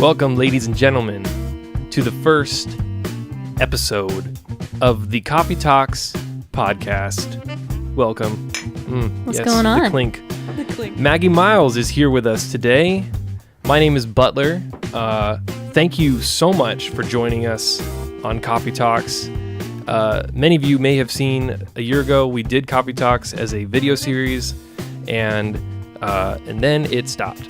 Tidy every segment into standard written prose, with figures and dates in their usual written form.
Welcome, ladies and gentlemen, to the first episode of the Coffee Talks podcast. Welcome. What's going on? The clink. Maggie Miles is here with us today. My name is Butler. Thank you so much for joining us on Coffee Talks. Many of you may have seen a year ago we did Coffee Talks as a video series, and then it stopped.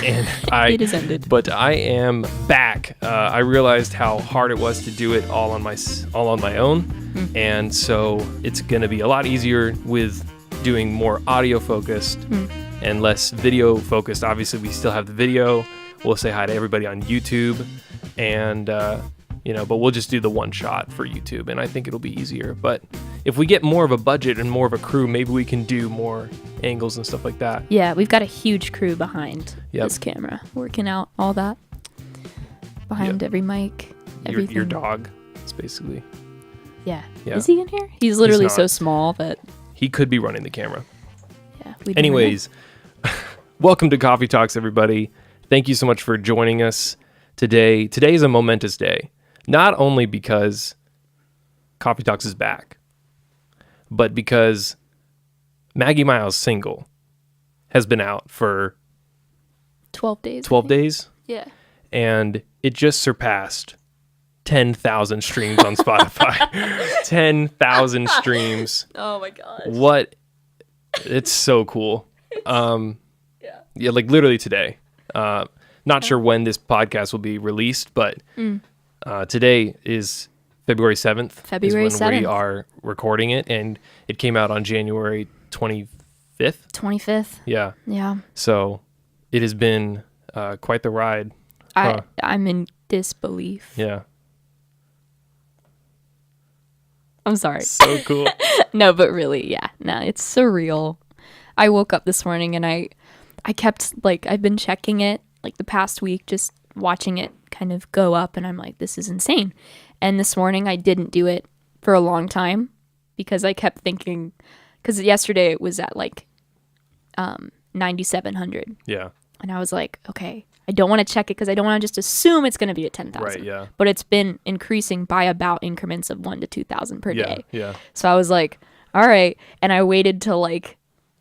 And it has ended. But I am back. I realized how hard it was to do it all on my own, and so it's going to be a lot easier with doing more audio focused and less video focused. Obviously, we still have the video. We'll say hi to everybody on YouTube, and but we'll just do the one shot for YouTube, and I think it'll be easier. But if we get more of a budget and more of a crew, maybe we can do more angles and stuff like that. Yeah, we've got a huge crew behind this camera, working out all that behind every mic, everything. Your dog, it's basically. Yeah. Is he in here? He's literally so small that he could be running the camera. Yeah. Anyways, welcome to Coffee Talks, everybody. Thank you so much for joining us today. Today is a momentous day. Not only because Coffee Talks is back, but because Maggie Miles' single has been out for 12 days. 12 days? Yeah. And it just surpassed 10,000 streams on Spotify. 10,000 streams. Oh my gosh. What? It's so cool. Yeah, like literally today. Not sure when this podcast will be released, but today is February 7th. February is when 7th. we are recording it, and it came out on January 25th. 25th. Yeah. Yeah. So it has been quite the ride. I'm in disbelief. Yeah. I'm sorry. So cool. No, but really, yeah. No, it's surreal. I woke up this morning and I kept, I've been checking it, the past week, just watching it kind of go up, and I'm like, this is insane. And this morning I didn't do it for a long time because I kept thinking, because yesterday it was at 9,700. Yeah. And I was like, okay, I don't want to check it because I don't want to just assume it's going to be at 10,000. Right, yeah. But it's been increasing by about increments of 1,000 to 2,000 per day. Yeah. So I was like, all right. And I waited till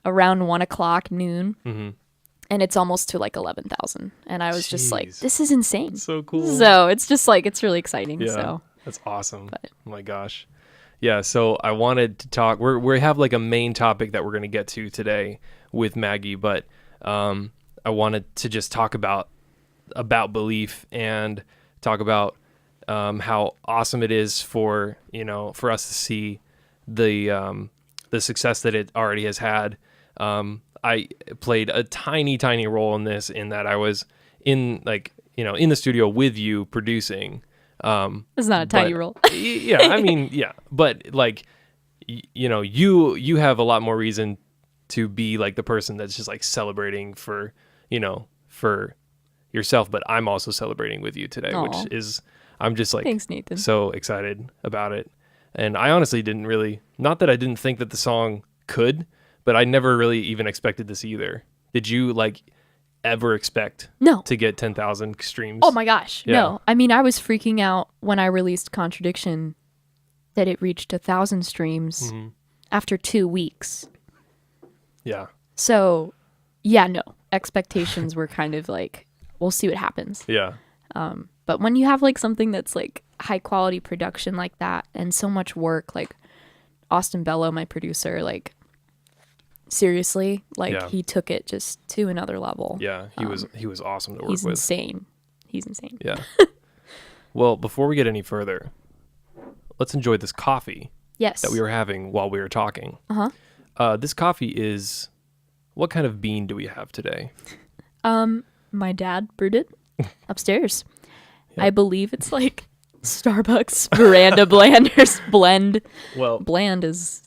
around 1 o'clock noon. Mm-hmm. And it's almost to 11,000. And I was just like, this is insane. So cool. So it's just it's really exciting. Yeah, so that's awesome. Oh my gosh. Yeah, so I wanted to talk, we have a main topic that we're going to get to today with Maggie, but I wanted to just talk about belief and talk about how awesome it is for us to see the success that it already has had. I played a tiny role in this, in that I was in in the studio with you producing. It's not a tiny role. Yeah, I mean, yeah, but you have a lot more reason to be the person that's just celebrating for yourself, but I'm also celebrating with you today. Aww. Which is, I'm just thanks, Nathan. So excited about it. And I honestly not that I didn't think that the song could, but I never really even expected this either. Did you ever expect to get 10,000 streams? Oh my gosh. Yeah. No. I mean, I was freaking out when I released Contradiction that it reached 1,000 streams after 2 weeks. Yeah. So, yeah, no. Expectations were kind of we'll see what happens. Yeah. But when you have something that's high quality production like that and so much work, Austin Bello, my producer, seriously, he took it just to another level. Yeah, he was awesome to work with. He's insane. Yeah. Well, before we get any further, let's enjoy this coffee. Yes. That we were having while we were talking. This coffee is, what kind of bean do we have today? My dad brewed it upstairs. Yep. I believe it's Starbucks Veranda Blanders blend. Well, bland is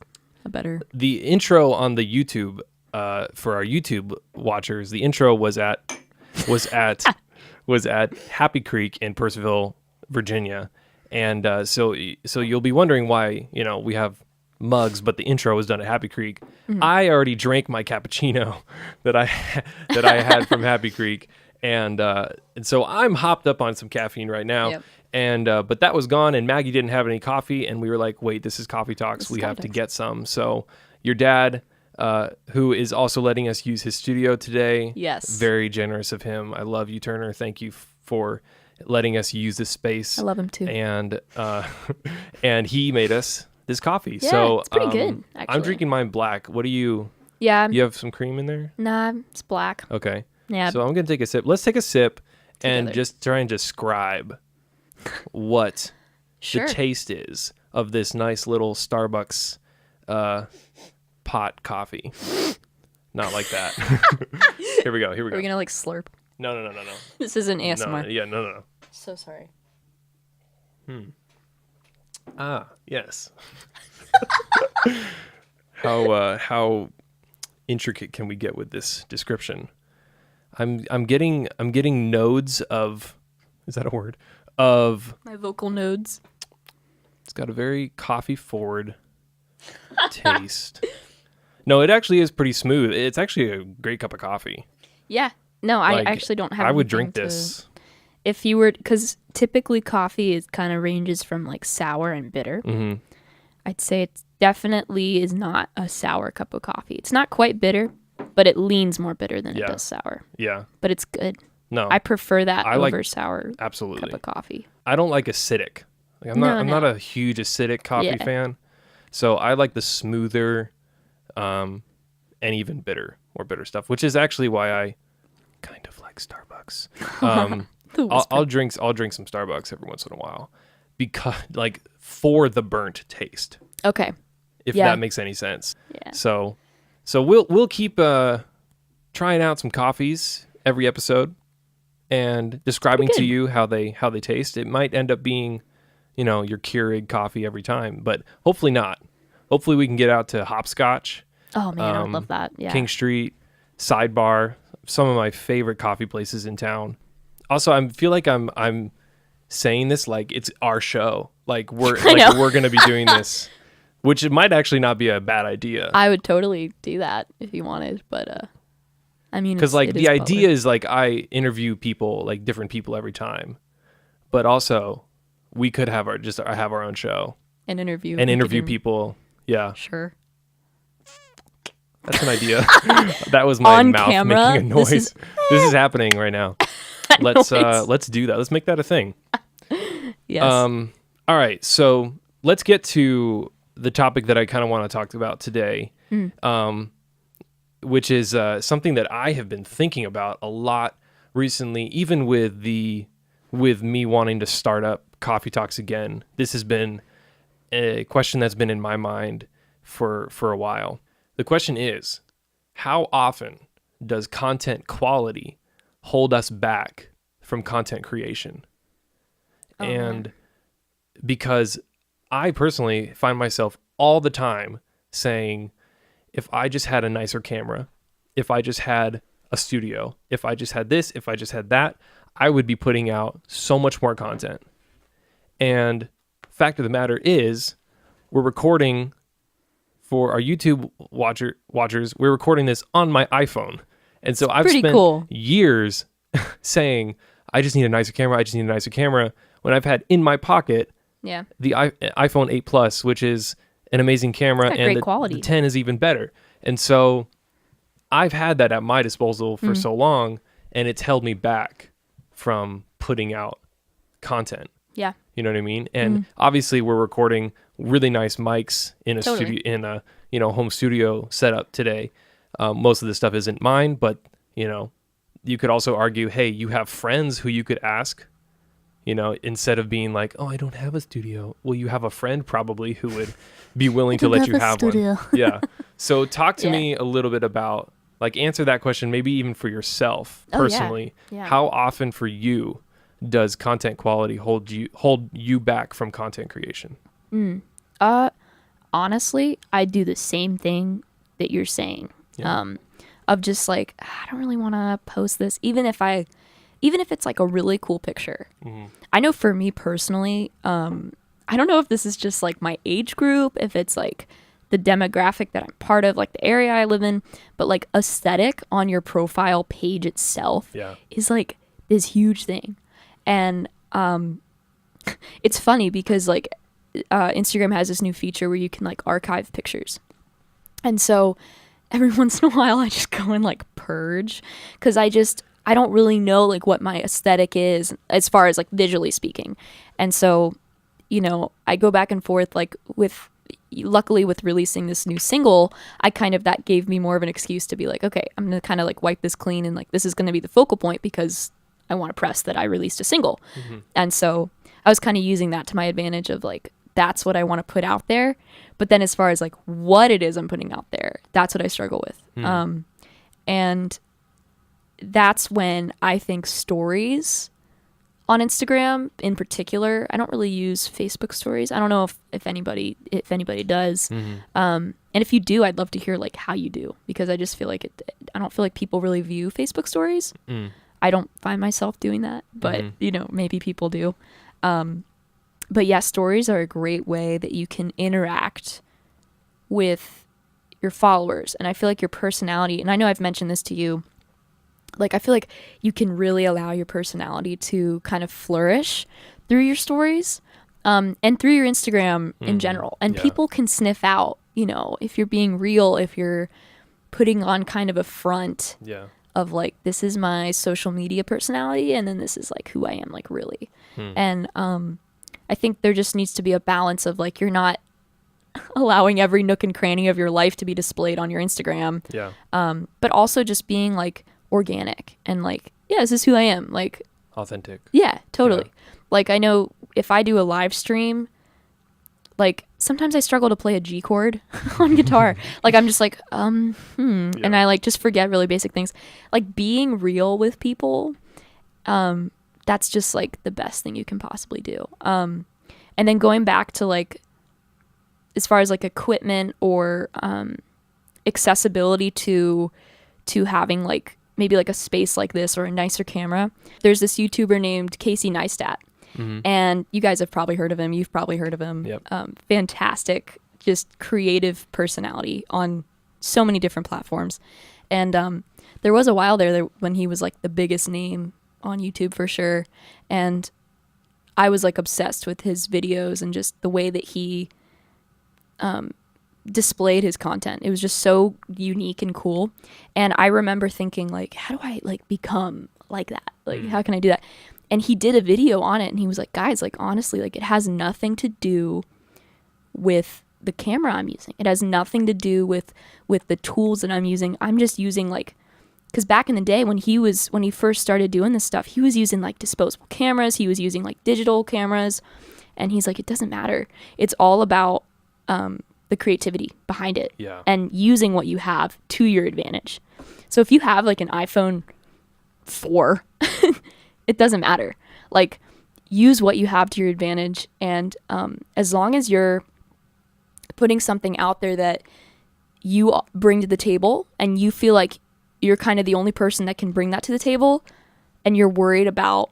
a better. The intro on the YouTube, for our YouTube watchers, the intro was at Happy Creek in Purcellville, Virginia, and so you'll be wondering why we have mugs, but the intro was done at Happy Creek. I already drank my cappuccino that I had from Happy Creek, And so I'm hopped up on some caffeine right now. Yep. And but that was gone, and Maggie didn't have any coffee, and we were like, wait, this is Coffee Talks. We have to get some. So your dad, who is also letting us use his studio today. Yes. Very generous of him. I love you, Turner. Thank you for letting us use this space. I love him too. And and he made us this coffee. Yeah, so it's pretty good, actually. I'm drinking mine black. What do you? Yeah. You have some cream in there? Nah, it's black. Okay. Yeah. So I'm gonna take a sip. Let's take a sip and Together. just try and describe what Sure. the taste is of this nice little Starbucks pot coffee. Not like that. Here we go. Are we gonna like slurp? No. This isn't ASMR. No. So sorry. Ah, yes. How intricate can we get with this description? I'm getting nodes of, is that a word? Of, My vocal nodes. it's got a very coffee forward taste. No, it actually is pretty smooth. It's actually a great cup of coffee. Yeah. No, I Like, actually don't have. I would anything drink to- this. If you were, because typically coffee is kind of ranges from like sour and bitter. Hmm. I'd say it definitely is not a sour cup of coffee. It's not quite bitter, but it leans more bitter than Yeah. it does sour. Yeah. But it's good. No. I prefer that I over like- sour Absolutely. cup of coffee. I don't like acidic. Like I'm No. not a huge acidic coffee Yeah. fan. So I like the smoother and even more bitter stuff, which is actually why I kind of like Starbucks. The I'll drink some Starbucks every once in a while because like for the burnt taste, Okay. if Yeah. that makes any sense. Yeah. So we'll keep trying out some coffees every episode and describing Pretty to good. you how they taste. It might end up being, your Keurig coffee every time, but hopefully not. Hopefully we can get out to Hopscotch, Oh man, I would love that. Yeah. King Street, Sidebar, some of my favorite coffee places in town. Also, I feel like I'm saying this like it's our show. Like we're know. we're gonna be doing this, which it might actually not be a bad idea. I would totally do that if you wanted, but I mean, Because like it the is idea Butler. is like I interview people, like different people every time, but also we could have our own show an interview and we interview could people. Yeah, Sure. that's an idea. That was my On mouth camera? making a noise. This This is happening right now. Let's noise. do that. Let's make that a thing. Yes. All right, so let's get to the topic that I kind of want to talk about today, which is something that I have been thinking about a lot recently, even with me wanting to start up Coffee Talks again. This has been a question that's been in my mind for a while. The question is, how often does content quality hold us back from content creation? And because I personally find myself all the time saying, if I just had a nicer camera, if I just had a studio, if I just had this, if I just had that, I would be putting out so much more content. And fact of the matter is, we're recording for our YouTube watchers, we're recording this on my iPhone. And so I've pretty spent cool. years saying, I just need a nicer camera, when I've had in my pocket yeah. the iPhone 8 Plus, which is an amazing camera, Got and great the quality. 10 is even better. And so I've had that at my disposal for so long, and it's held me back from putting out content. Yeah. You know what I mean? And obviously we're recording really nice mics in a Totally. studio, in a, home studio setup today. Most of this stuff isn't mine, but you could also argue, hey, you have friends who you could ask, instead of being like, oh, I don't have a studio. Well, you have a friend probably who would be willing to let you have one. Yeah. So talk to Yeah. me a little bit about, like, answer that question, maybe even for yourself Oh, yeah. personally. Yeah. How often for you does content quality hold you back from content creation? Honestly, I do the same thing that you're saying. Yeah. Of just like, I don't really want to post this, even if it's like a really cool picture. I know for me personally, I don't know if this is just like my age group, if it's like the demographic that I'm part of, like the area I live in, but like aesthetic on your profile page itself is like this huge thing. And it's funny because like Instagram has this new feature where you can like archive pictures. And so every once in a while I just go and like purge, because I don't really know like what my aesthetic is as far as like visually speaking. And so, you know, I go back and forth like luckily with releasing this new single, that gave me more of an excuse to be like, okay, I'm going to kind of like wipe this clean, and like this is going to be the focal point because I want to press that I released a single. Mm-hmm. And so I was kind of using that to my advantage of like, that's what I want to put out there. But then as far as like what it is I'm putting out there, that's what I struggle with. Mm. And that's when I think stories on Instagram in particular, I don't really use Facebook stories. I don't know if anybody does. Mm-hmm. And if you do, I'd love to hear like how you do, because I just feel like I don't feel like people really view Facebook stories. Mm. I don't find myself doing that, but you know, maybe people do. But yeah, stories are a great way that you can interact with your followers. And I feel like your personality, and I know I've mentioned this to you, like I feel like you can really allow your personality to kind of flourish through your stories, and through your Instagram in general. And people can sniff out, you know, if you're being real, if you're putting on kind of a front of like, this is my social media personality, and then this is like who I am, like really. And I think there just needs to be a balance of like, you're not allowing every nook and cranny of your life to be displayed on your Instagram. But also just being like organic and like, yeah, this is who I am. Like authentic. Yeah, totally. Yeah. Like I know if I do a live stream, like sometimes I struggle to play a G chord on guitar. Like I'm just like, and I like just forget really basic things. Like being real with people, that's just like the best thing you can possibly do. And then going back to like, as far as like equipment or accessibility to having like maybe like a space like this or a nicer camera, there's this YouTuber named Casey Neistat. And you guys have probably heard of him. You've probably heard of him. Yep. Fantastic, just creative personality on so many different platforms. And there was a while there when he was like the biggest name on YouTube for sure. And I was like obsessed with his videos and just the way that he displayed his content. It was just so unique and cool. And I remember thinking like, how do I like become like that? Like, how can I do that? And he did a video on it, and he was like, guys, like honestly, like it has nothing to do with the camera I'm using. It has nothing to do with the tools that I'm using. I'm just using like, because back in the day when he first started doing this stuff, he was using like disposable cameras. He was using like digital cameras, and he's like, it doesn't matter. It's all about the creativity behind it and using what you have to your advantage. So if you have like an iPhone 4, it doesn't matter. Like use what you have to your advantage. And as long as you're putting something out there that you bring to the table and you feel like you're kind of the only person that can bring that to the table, and you're worried about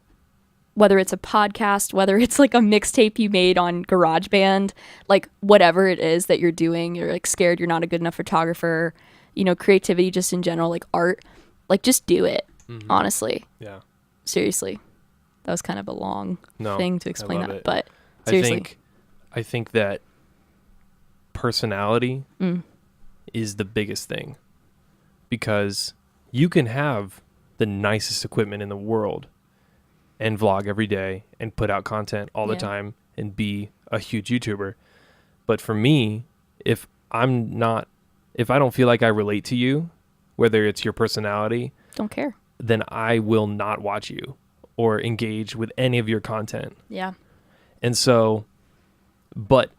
whether it's a podcast, whether it's like a mixtape you made on GarageBand, like whatever it is that you're doing, you're like scared you're not a good enough photographer, you know, creativity just in general, like art, like just do it. Honestly. Yeah. Seriously. That was kind of a long thing to explain that, but seriously. I think that personality is the biggest thing, because you can have the nicest equipment in the world and vlog every day and put out content all the time and be a huge YouTuber. But for me, if I don't feel like I relate to you, whether it's your personality, don't care, then I will not watch you or engage with any of your content. Yeah. And so, but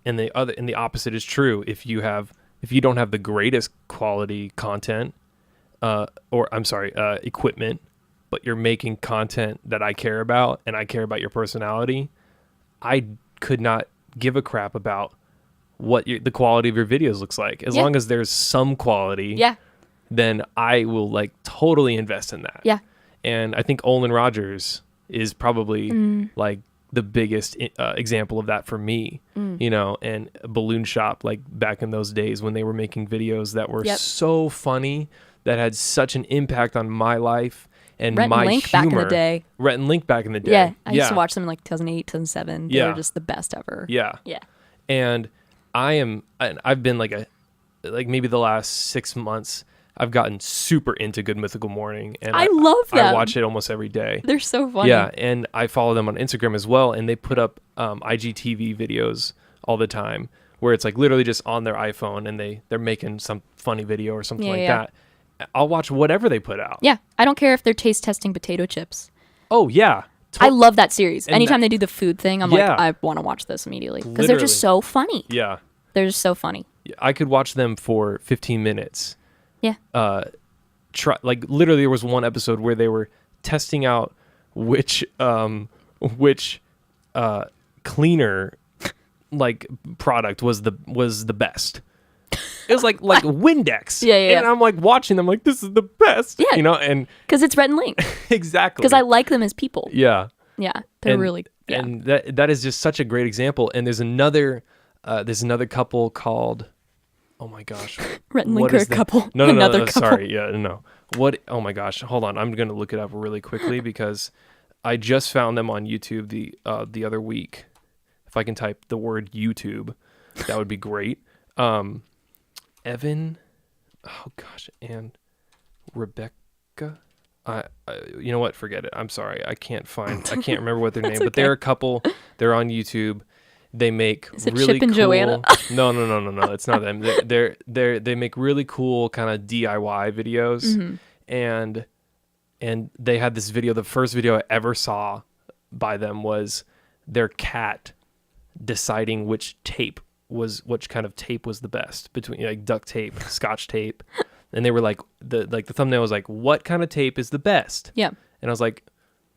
and the opposite is true. If you don't have the greatest quality content, equipment, but you're making content that I care about and I care about your personality, I could not give a crap about what the quality of your videos looks like. As long as there's some quality, then I will like totally invest in that. Yeah. And I think Olin Rogers is probably like the biggest example of that for me, you know, and Balloon Shop, like back in those days when they were making videos that were so funny, that had such an impact on my life and Rhett my and Link humor. back in the day. Rhett and Link back in the day. Yeah, I used to watch them in like 2008, 2007. They were just the best ever. Yeah. Yeah. And I've been like maybe the last 6 months, I've gotten super into Good Mythical Morning, and I love them. I watch it almost every day. They're so funny. Yeah, and I follow them on Instagram as well, and they put up IGTV videos all the time where it's like literally just on their iPhone, and they're making some funny video or something that. I'll watch whatever they put out. Yeah, I don't care if they're taste testing potato chips. Oh yeah. I love that series. And anytime they do the food thing, I'm like, I want to watch this immediately because they're just so funny. Yeah. They're just so funny. I could watch them for 15 minutes. Yeah. Like literally there was one episode where they were testing out which cleaner like product was the best. It was like Windex. Yeah. And I'm like watching them like, this is the best. Yeah. You know, and because it's Rhett and Link. exactly. Because I like them as people. Yeah. Yeah. They're really and that is just such a great example. And there's another couple called, oh my gosh, Rhett and Link are a couple. No, couple. sorry, yeah, no. What? Oh my gosh, hold on, I'm gonna look it up really quickly because I just found them on YouTube the other week. If I can type the word YouTube, that would be great. Evan, oh gosh, and Rebecca. You know what? Forget it. I'm sorry, I can't remember what their name, but they're a couple. They're on YouTube. They make really Chip and cool. Joanna? No. It's not them. They make really cool kind of DIY videos, and they had this video. The first video I ever saw by them was their cat deciding which kind of tape was the best between like duct tape, Scotch tape, and they were like the thumbnail was like, what kind of tape is the best? Yeah, and I was like,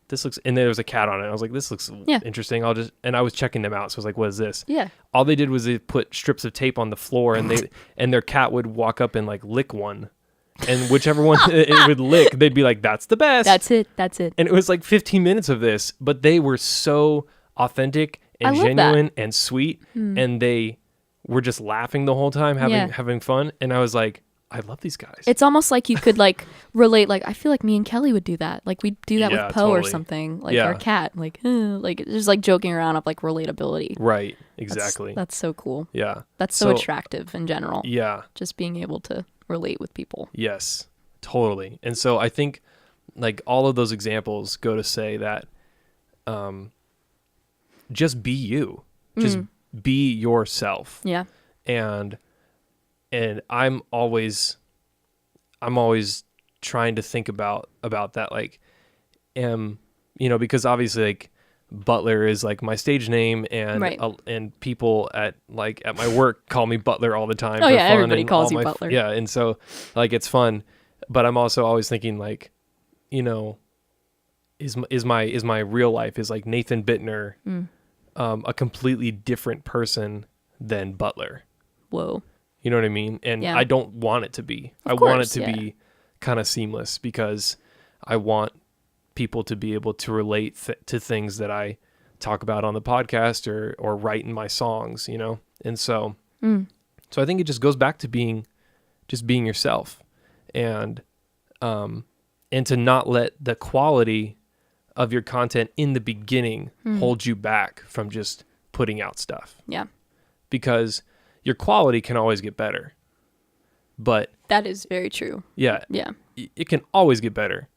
this looks, and there was a cat on it. I was like, this looks interesting. And I was checking them out. So I was like, what is this? Yeah. All they did was they put strips of tape on the floor, and their cat would walk up and like lick one, and whichever one it would lick, they'd be like, that's the best. That's it. And it was like 15 minutes of this, but they were so authentic and genuine and sweet, and they were just laughing the whole time, having fun. And I was like, I love these guys. It's almost like you could like relate. Like I feel like me and Kelly would do that. Like we'd do that with Poe or something. Like our cat. Like just like joking around of like relatability. Right. Exactly. That's so cool. Yeah. That's so attractive in general. Yeah. Just being able to relate with people. Yes. Totally. And so I think like all of those examples go to say that just be you. Just be yourself. Yeah. And I'm always trying to think about that, like, because obviously like Butler is like my stage name, and and people at my work call me Butler all the time. Oh yeah, fun, everybody calls you Butler. Yeah, and so like it's fun, but I'm also always thinking like, is my real life is like Nathan Bittner, a completely different person than Butler. Whoa. You know what I mean? And I don't want it to be. I want it to be kind of seamless because I want people to be able to relate to things that I talk about on the podcast or write in my songs, And so I think it just goes back to being yourself, and to not let the quality of your content in the beginning hold you back from just putting out stuff. Yeah. Because your quality can always get better, but that is very true. Yeah. Yeah. It can always get better,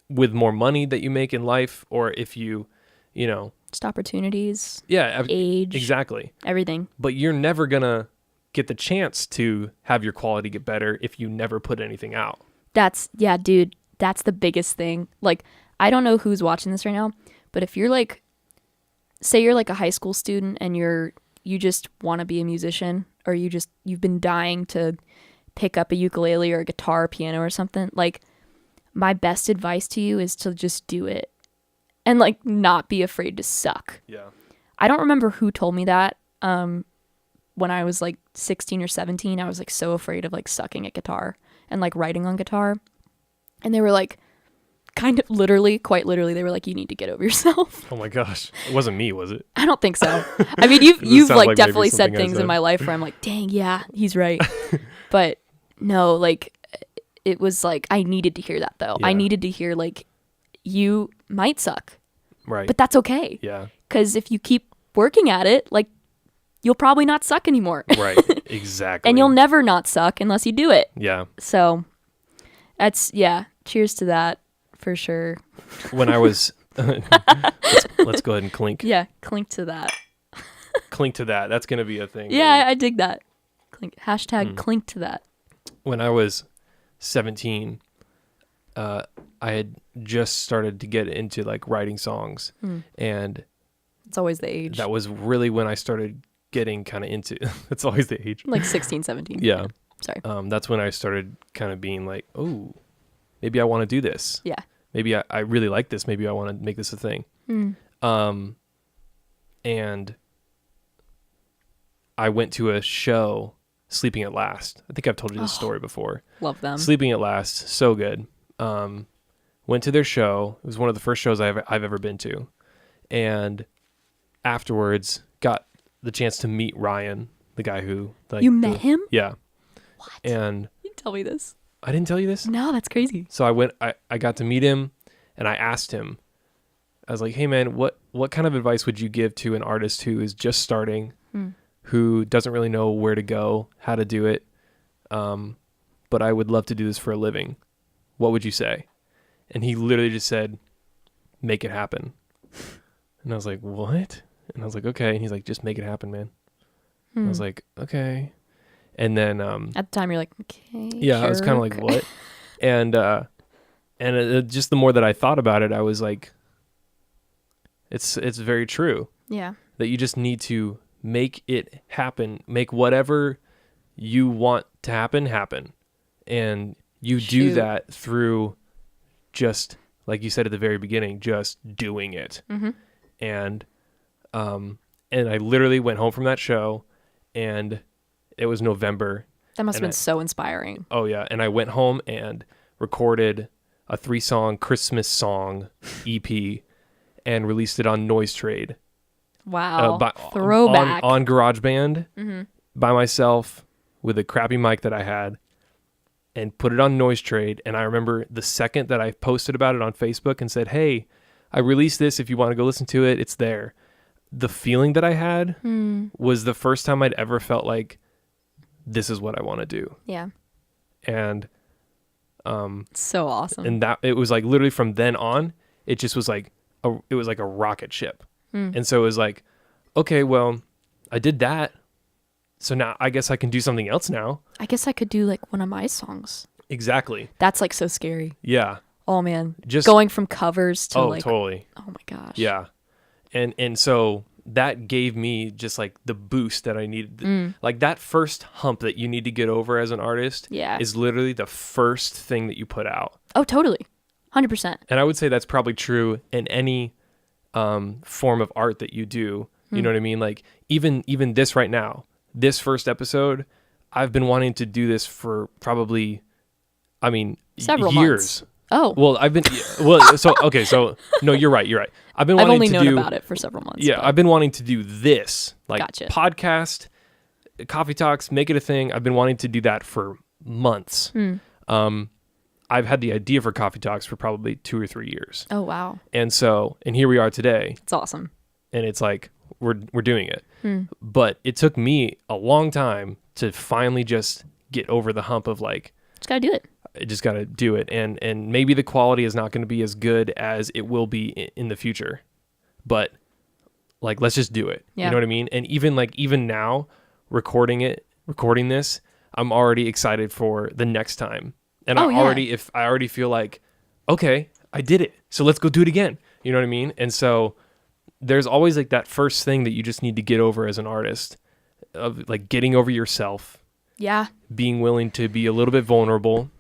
with more money that you make in life, or if you just opportunities. Yeah. Age. Exactly. Everything. But you're never gonna get the chance to have your quality get better if you never put anything out. Dude, that's the biggest thing. Like, I don't know who's watching this right now, but if you're like, say you're like a high school student and you just want to be a musician, or you've been dying to pick up a ukulele or a guitar or piano or something, like my best advice to you is to just do it and like not be afraid to suck. Yeah. I don't remember who told me that. When I was like 16 or 17, I was like so afraid of like sucking at guitar and like writing on guitar. And they were like, kind of literally, quite literally, they were like, you need to get over yourself. Oh my gosh. It wasn't me, was it? I don't think so. I mean, you've sounds like like definitely maybe said something I things in said. my life where I'm like, dang, yeah, he's right. But no, like it was like I needed to hear that though. I Yeah. needed to hear like you might suck, Right. but that's okay. Yeah. Because if you keep working at it, like you'll probably not suck anymore. Right. Exactly. And you'll never not suck unless you do it. Yeah. So that's, yeah, cheers to that for sure. When I was, let's go ahead and clink. Yeah, clink to that. Clink to that. That's going to be a thing. Yeah, I dig that. Clink, hashtag clink to that. When I was 17, I had just started to get into like writing songs, and It's always the age. that was really when I started getting kind of into. It's always the age. Like 16, 17. Yeah. Sorry. That's when I started kind of being like, oh, maybe I want to do this. Yeah. Maybe I really like this. Maybe I want to make this a thing. And I went to a show, Sleeping at Last. I think I've told you this story before. Love them. Sleeping at Last, so good. Went to their show. It was one of the first shows I've ever been to. And afterwards, got the chance to meet Ryan, the guy who... like, You met him? Yeah. What? And You tell me this. I didn't tell you this? No, that's crazy. So I got to meet him, and I asked him, I was like, hey man, what kind of advice would you give to an artist who is just starting, who doesn't really know where to go, how to do it, but I would love to do this for a living? What would you say? And he literally just said, make it happen. And I was like, what? And I was like, okay. And he's like, just make it happen, man. And I was like, okay. And then At the time, you're like, okay. yeah, I was kind of jerk. like, what? And just the more that I thought about it, I was like, it's very true Yeah. that you just need to make it happen, make whatever you want to happen, and you do Shoot. that through just like you said at the very beginning, just doing it. And I literally went home from that show, and it was November. That must have And been so inspiring. Oh yeah, and I went home and recorded a 3-song Christmas song EP and released it on Noise Trade. Wow. Throwback. on GarageBand by myself with a crappy mic that I had, and put it on Noise Trade. And I remember the second that I posted about it on Facebook and said, hey, I released this. If you want to go listen to it, it's there. The feeling that I had was the first time I'd ever felt like this is what I want to do. Yeah. And So awesome. and that it was like literally from then on, it just was like it was like a rocket ship. And so it was like, okay, well, I did that, so now I guess I can do something else now. I guess I could do like one of my songs. Exactly. That's like so scary. Yeah. Oh man. Just Going from covers to like, totally. oh my gosh. Yeah. And so that gave me just like the boost that I needed. Like that first hump that you need to get over as an artist Yeah. is literally the first thing that you put out. Oh, totally. 100%. And I would say that's probably true in any form of art that you do. You know what I mean? Like even this right now, this first episode, I've been wanting to do this for probably, I mean, Several years. months. Oh. Well, so no, you're right. I've been I've wanting only to known do about it for several months. Yeah, but- I've been wanting to do this, like Gotcha. podcast, coffee talks, make it a thing. I've been wanting to do that for months. I've had the idea for coffee talks for probably 2 or 3 years. Oh, wow. And here we are today, It's awesome. and it's like we're doing it. But it took me a long time to finally just get over the hump of like, Just gotta do it. I just got to do it. And maybe the quality is not going to be as good as it will be in the future, but like, let's just do it. Yeah. You know what I mean? And even now recording this, I'm already excited for the next time. And I already feel like, okay, I did it. So let's go do it again. You know what I mean? And so there's always like that first thing that you just need to get over as an artist, of like getting over yourself, Yeah. being willing to be a little bit vulnerable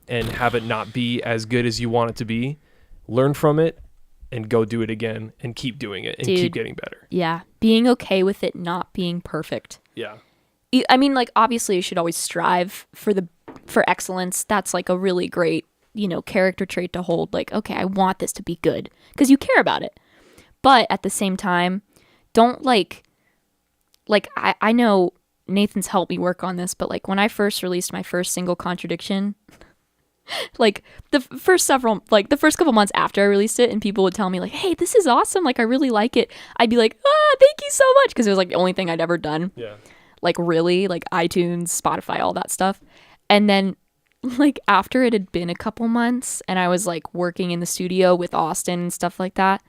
and have it not be as good as you want it to be. Learn from it and go do it again and keep doing it and Dude. keep getting better. Yeah. Being okay with it not being perfect. Yeah. I mean, like, obviously you should always strive for excellence. That's like a really great character trait to hold. Like, okay, I want this to be good because you care about it. But at the same time, don't I know Nathan's helped me work on this, but like when I first released my first single, Contradiction, like the first couple months after I released it, and people would tell me like, hey, this is awesome, like I really like it, I'd be like, thank you so much, because it was like the only thing I'd ever done. Yeah. Like really, like iTunes, Spotify, all that stuff. And then like after it had been a couple months and I was like working in the studio with Austin and stuff like that,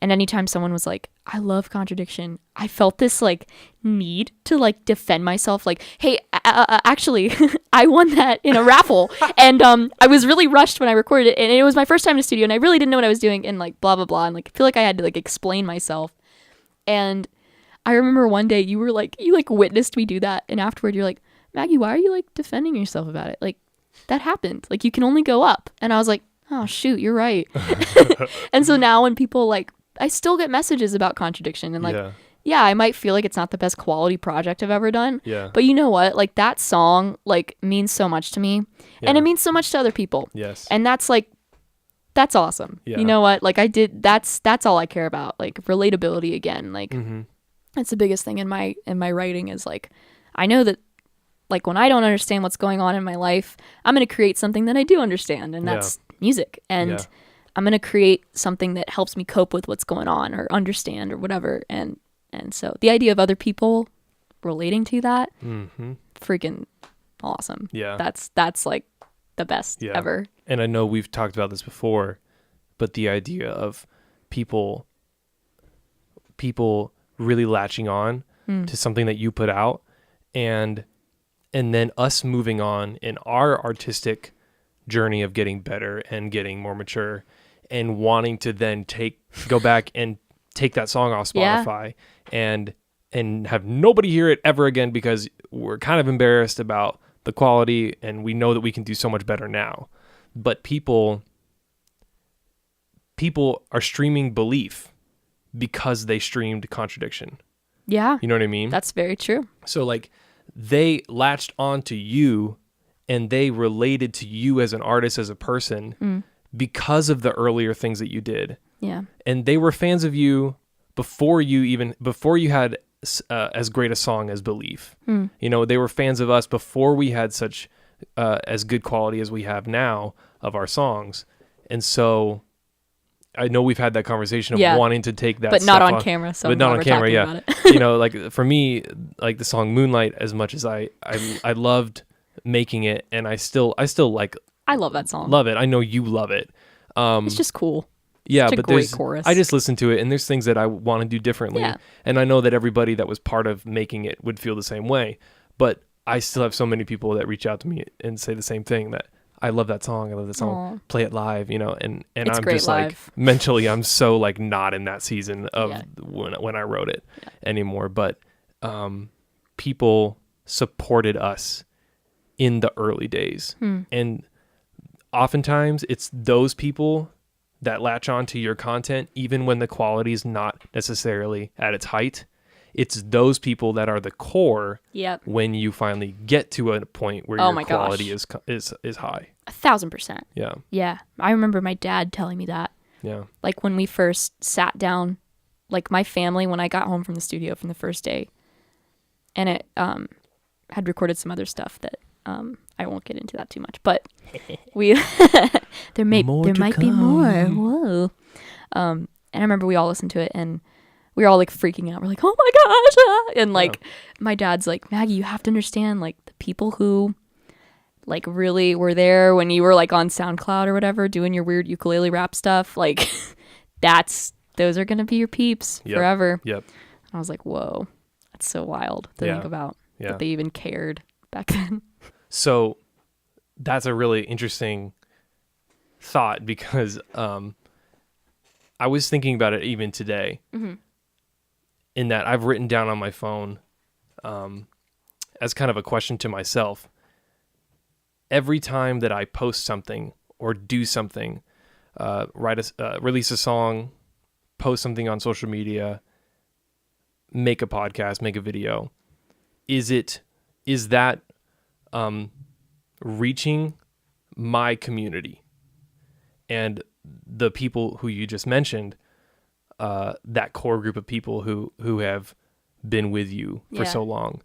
and anytime someone was like, I love Contradiction, I felt this like need to like defend myself. Like, hey, actually, I won that in a raffle. And I was really rushed when I recorded it. And it was my first time in the studio. And I really didn't know what I was doing. And like, blah, blah, blah. And like, I feel like I had to like explain myself. And I remember one day you witnessed me do that. And afterward, you're like, Maggie, why are you like defending yourself about it? Like, that happened. Like, you can only go up. And I was like, oh, shoot, you're right. And so now when people like, I still get messages about Contradiction and like, yeah, I might feel like it's not the best quality project I've ever done. Yeah. But you know what? Like that song like means so much to me, and it means so much to other people. Yes. And that's awesome. Yeah. You know what? Like that's all I care about. Like relatability again. Like that's the biggest thing in my writing is like, I know that like when I don't understand what's going on in my life, I'm going to create something that I do understand, and that's music. And I'm going to create something that helps me cope with what's going on or understand or whatever. And so the idea of other people relating to that, freaking awesome. Yeah. That's like the best ever. And I know we've talked about this before, but the idea of people really latching on to something that you put out, and then us moving on in our artistic journey of getting better and getting more mature, and wanting to then go back and take that song off Spotify and have nobody hear it ever again because we're kind of embarrassed about the quality, and we know that we can do so much better now. But people are streaming Belief because they streamed Contradiction. Yeah. You know what I mean? That's very true. So like they latched onto you and they related to you as an artist, as a person, because of the earlier things that you did. Yeah. And they were fans of you before you had as great a song as Belief. You know, they were fans of us before we had such as good quality as we have now of our songs. And so I know we've had that conversation of wanting to take that, but not on camera. So but not on camera. Yeah. You know, like for me, like the song Moonlight, as much as I loved making it, and I still like. I love that song. Love it. I know you love it. It's just cool. Yeah, but there's chorus. I just listen to it, and there's things that I want to do differently. Yeah. And I know that everybody that was part of making it would feel the same way. But I still have so many people that reach out to me and say the same thing, that I love that song. I love that song. Aww. Play it live, you know. And I'm just live. Like mentally, I'm so like not in that season of when I wrote it anymore. But people supported us in the early days, and oftentimes it's those people that latch on to your content, even when the quality is not necessarily at its height. It's those people that are the core when you finally get to a point where your quality is high. 1,000%. Yeah. Yeah. I remember my dad telling me that. Yeah. Like when we first sat down, like my family, when I got home from the studio from the first day, and it had recorded some other stuff that I won't get into that too much, but we there might be more. Whoa. And I remember we all listened to it, and we were all like freaking out. We're like, oh my gosh. And like my dad's like, Maggie, you have to understand, like the people who like really were there when you were like on SoundCloud or whatever doing your weird ukulele rap stuff, like those are gonna be your peeps forever. Yep. And I was like, whoa, that's so wild to think about that they even cared back then. So that's a really interesting thought, because I was thinking about it even today, in that I've written down on my phone as kind of a question to myself. Every time that I post something or do something, release a song, post something on social media, make a podcast, make a video, is that reaching my community? and the people who you just mentioned, that core group of people who have been with you for so long,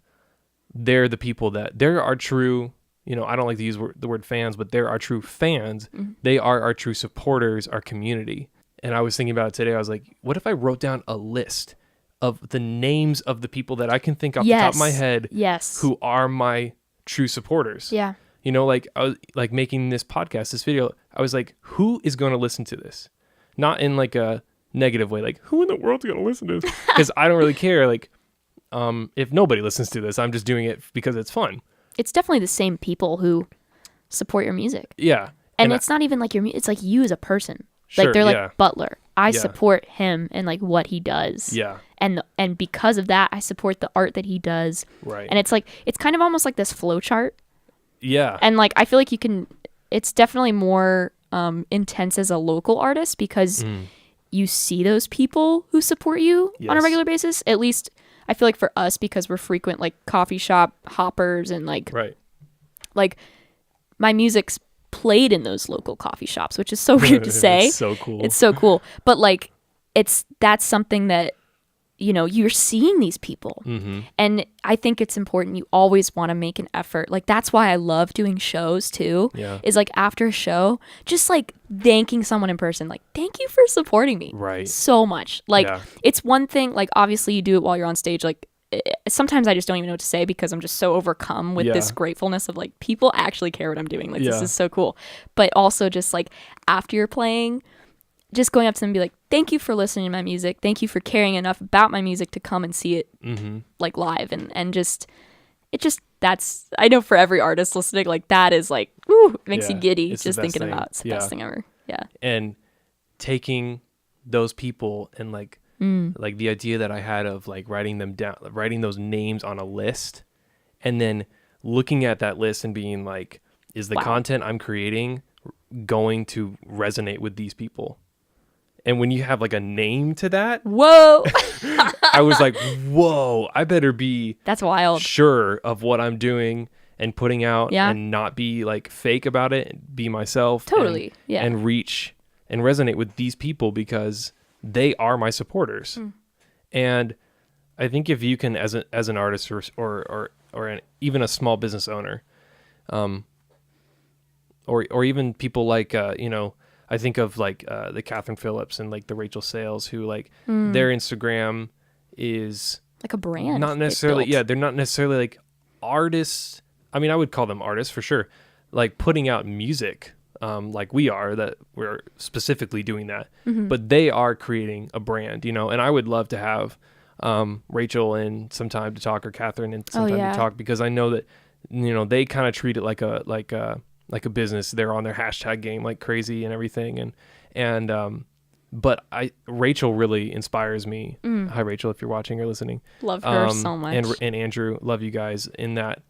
they're the people that there are true, I don't like to use the word fans, but there are true fans. They are our true supporters, our community. And I was thinking about it today. I was like, what if I wrote down a list of the names of the people that I can think off the top of my head who are my true supporters? Yeah. Like I was like making this podcast, this video, I was like, who is going to listen to this? Not in like a negative way, like who in the world's going to listen to this? Because I don't really care. Like, if nobody listens to this, I'm just doing it because it's fun. It's definitely the same people who support your music. Yeah. And it's not even like it's like you as a person. Like they're like Butler. I support him and like what he does. Yeah. And because of that, I support the art that he does. Right. And it's like, it's kind of almost like this flow chart. Yeah. And like, I feel like it's definitely more intense as a local artist because you see those people who support you on a regular basis. At least I feel like for us, because we're frequent like coffee shop hoppers and like, like my music's played in those local coffee shops, which is so weird to say. It's so cool. It's so cool. But like, that's something that, you're seeing these people. And I think it's important. You always want to make an effort. Like, that's why I love doing shows too, is like after a show, just like thanking someone in person. Like, thank you for supporting me so much. Like, it's one thing, like obviously you do it while you're on stage. Like, sometimes I just don't even know what to say because I'm just so overcome with this gratefulness of like, people actually care what I'm doing. Like, this is so cool. But also just like after you're playing, just going up to them and be like, thank you for listening to my music. Thank you for caring enough about my music to come and see it like live. And just, that's, I know for every artist listening, like that is like, ooh, it makes you giddy just thinking about it. It's the best thing ever. Yeah. And taking those people and like the idea that I had of like writing them down, writing those names on a list and then looking at that list and being like, is the content I'm creating going to resonate with these people? And when you have like a name to that, whoa, I was like, whoa, I better be that's wild sure of what I'm doing and putting out and not be like fake about it and be myself. Totally. And reach and resonate with these people because they are my supporters. And I think if you can, as an artist or even a small business owner, or even people like, I think of like the Catherine Phillips and like the Rachel Sales who like their Instagram is like a brand. Not necessarily, they're not necessarily like artists. I mean, I would call them artists for sure. Like putting out music, like we are, that we're specifically doing that. But they are creating a brand, and I would love to have Rachel in some time to talk or Catherine in some time to talk because I know that they kind of treat it like a business. They're on their hashtag game like crazy and everything. But Rachel really inspires me. Hi, Rachel, if you're watching or listening. Love her so much. And Andrew, love you guys in that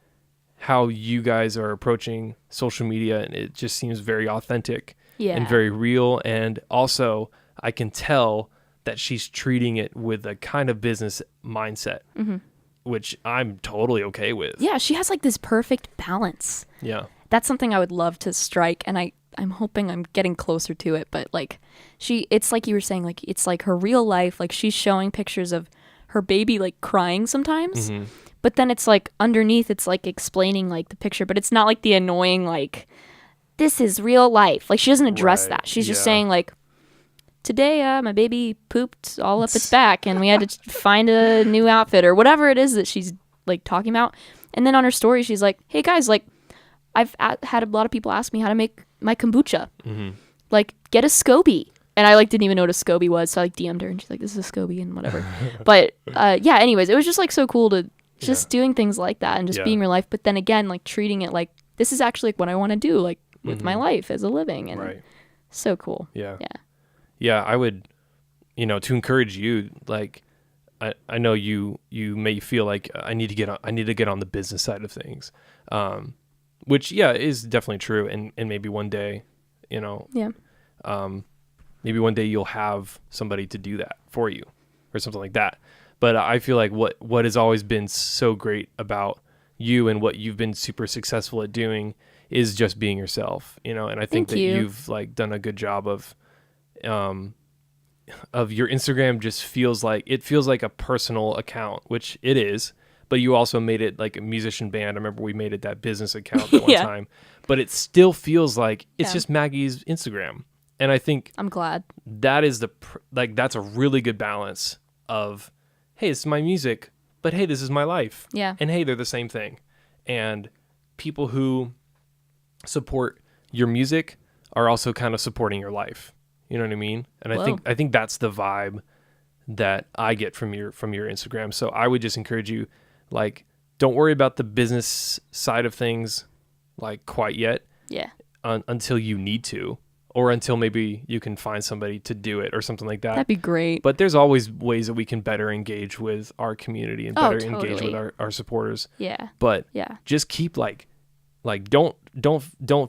how you guys are approaching social media. And it just seems very authentic and very real. And also I can tell that she's treating it with a kind of business mindset, which I'm totally okay with. Yeah. She has like this perfect balance. Yeah. That's something I would love to strike, and I'm hoping I'm getting closer to it, but like it's like you were saying, like it's like her real life, like she's showing pictures of her baby like crying sometimes, but then it's like underneath it's like explaining like the picture, but it's not like the annoying like this is real life. Like she doesn't address that. She's just saying like, today my baby pooped all up its back and we had to find a new outfit or whatever it is that she's like talking about. And then on her story she's like, hey guys, like I've had a lot of people ask me how to make my kombucha. Like, get a SCOBY. And I, like, didn't even know what a SCOBY was, so I, like, DM'd her, and she's like, this is a SCOBY, and whatever. But, yeah, anyways, it was just, like, so cool to just doing things like that and just being real life. But then again, like, treating it like, this is actually like, what I want to do, like, with my life as a living. And so cool. Yeah. Yeah, I would, to encourage you, like, I know you may feel like I need to get on the business side of things. Which, is definitely true. And maybe one day, maybe one day you'll have somebody to do that for you or something like that. But I feel like what has always been so great about you and what you've been super successful at doing is just being yourself, and I think that you've like done a good job of your Instagram. Just feels like a personal account, which it is, but you also made it like a musician band. I remember we made it that business account at one time, but it still feels like it's just Maggie's Instagram. And I think I'm glad that is that's a really good balance of, hey, this is my music, but hey, this is my life. Yeah. And hey, they're the same thing. And people who support your music are also kind of supporting your life. You know what I mean? And I think that's the vibe that I get from your Instagram. So I would just encourage you, like, don't worry about the business side of things like quite yet. Yeah. Until you need to. Or until maybe you can find somebody to do it or something like that. That'd be great. But there's always ways that we can better engage with our community and better engage with our supporters. Yeah. But just keep like don't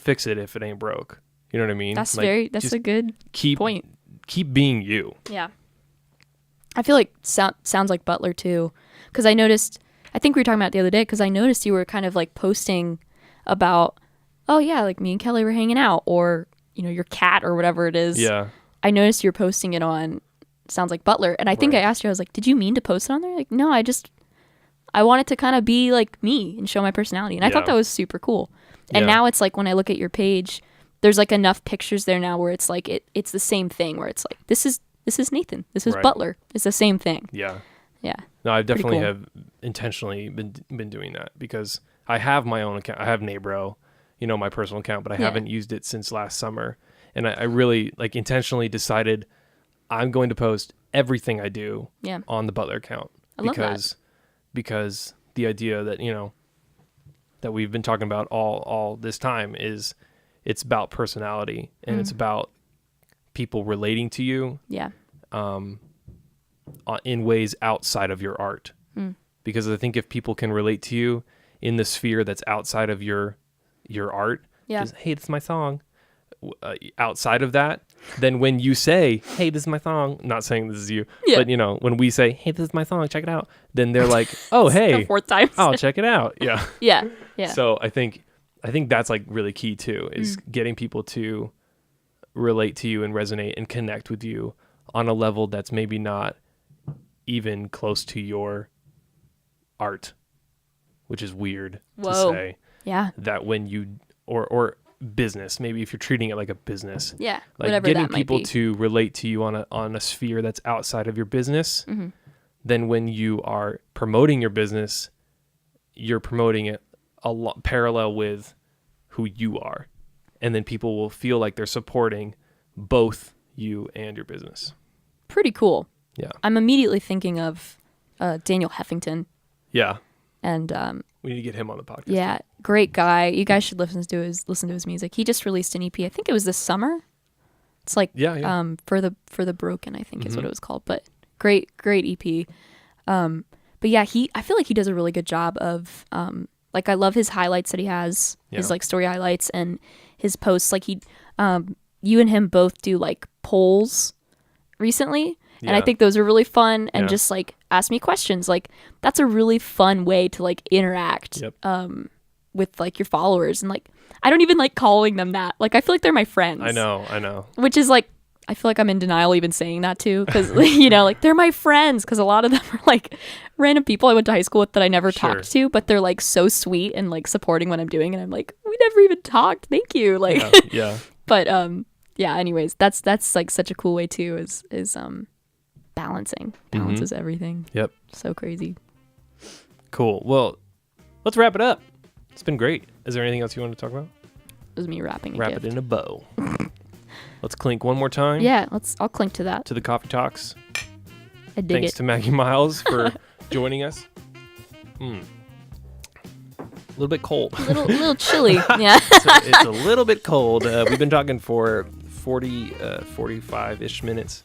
fix it if it ain't broke. You know what I mean? That's a good point. Keep being you. Yeah. I feel like sounds like Butler too, because I think we were talking about it the other day, because I noticed you were kind of like posting about, oh yeah, like me and Kelly were hanging out, or your cat or whatever it is. Yeah. I noticed you're posting it on Sounds Like Butler. And I think I asked you, I was like, did you mean to post it on there? Like, no, I wanted to kind of be like me and show my personality. And I thought that was super cool. And now it's like, when I look at your page, there's like enough pictures there now where it's like, it's the same thing, where it's like, this is Nathan. This is Butler. It's the same thing. Yeah. Yeah. No, I definitely have intentionally been doing that, because I have my own account. I have Nabro, my personal account, but I haven't used it since last summer. And I really like intentionally decided I'm going to post everything I do on the Butler account. Because the idea that, that we've been talking about all this time is it's about personality, and it's about people relating to you. Yeah. In ways outside of your art. Because I think if people can relate to you in the sphere that's outside of your art, just, hey, this is my song, outside of that, then when you say, hey, this is my song, not saying this is you, but when we say, hey, this is my song, check it out, then they're like, oh, hey, the fourth time. I'll check it out. Yeah. Yeah. So I think that's like really key too, is getting people to relate to you and resonate and connect with you on a level that's maybe not even close to your art, which is weird to say. Yeah. That when you or business, maybe if you're treating it like a business. Yeah. Like whatever getting that might people be. to relate to you on a sphere that's outside of your business. Then when you are promoting your business, you're promoting it a lot parallel with who you are. And then people will feel like they're supporting both you and your business. Pretty cool. Yeah. I'm immediately thinking of Daniel Heffington. Yeah. And we need to get him on the podcast. Yeah, great guy. You guys should listen to his music. He just released an EP. I think it was this summer. It's like for the Broken, I think is what it was called. But great EP. But yeah, I feel like he does a really good job of like, I love his highlights that he has, his like story highlights and his posts. Like you and him both do like polls recently. And I think those are really fun, and just like ask me questions. Like, that's a really fun way to like interact with like your followers. And like, I don't even like calling them that. Like, I feel like they're my friends. I know. Which is like, I feel like I'm in denial even saying that too, because like they're my friends, because a lot of them are like random people I went to high school with that I never talked to, but they're like so sweet and like supporting what I'm doing, and I'm like, we never even talked. Thank you. Like, But yeah. Anyways, that's like such a cool way too. Is balances everything. Yep. So crazy. Cool. Well, let's wrap it up. It's been great. Is there anything else you want to talk about? It was me wrapping it in a bow. Let's clink one more time. Yeah, I'll clink to that. To the coffee talks. I dig Thanks it. to Maggie Miles for joining us. A little bit cold. A little chilly. Yeah. It's a little bit cold. We've been talking for 45-ish minutes.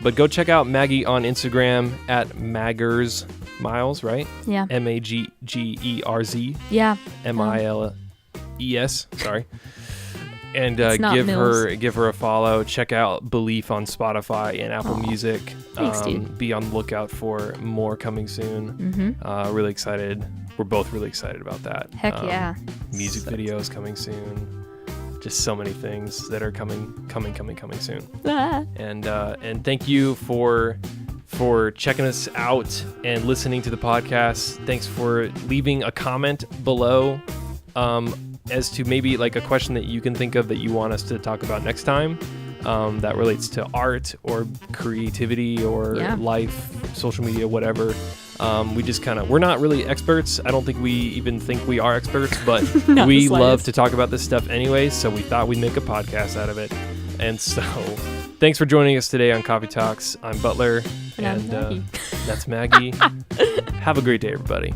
But go check out Maggie on Instagram at Maggers Miles, right? Yeah. Maggerz. Yeah. Miles. Sorry. And give her a follow. Check out Belief on Spotify and Apple Music. Thanks, dude. Be on the lookout for more coming soon. Really excited we're both really excited about that. Heck yeah. Music So videos coming soon. Just so many things that are coming soon. Ah. And thank you for checking us out and listening to the podcast. Thanks for leaving a comment below as to maybe like a question that you can think of that you want us to talk about next time, that relates to art or creativity or life, social media, whatever. We just we're not really experts. I don't think we even think we are experts, but we love to talk about this stuff anyways, so we thought we'd make a podcast out of it. And so thanks for joining us today on Coffee Talks. I'm Butler. And I'm Maggie. That's Maggie. Have a great day, everybody.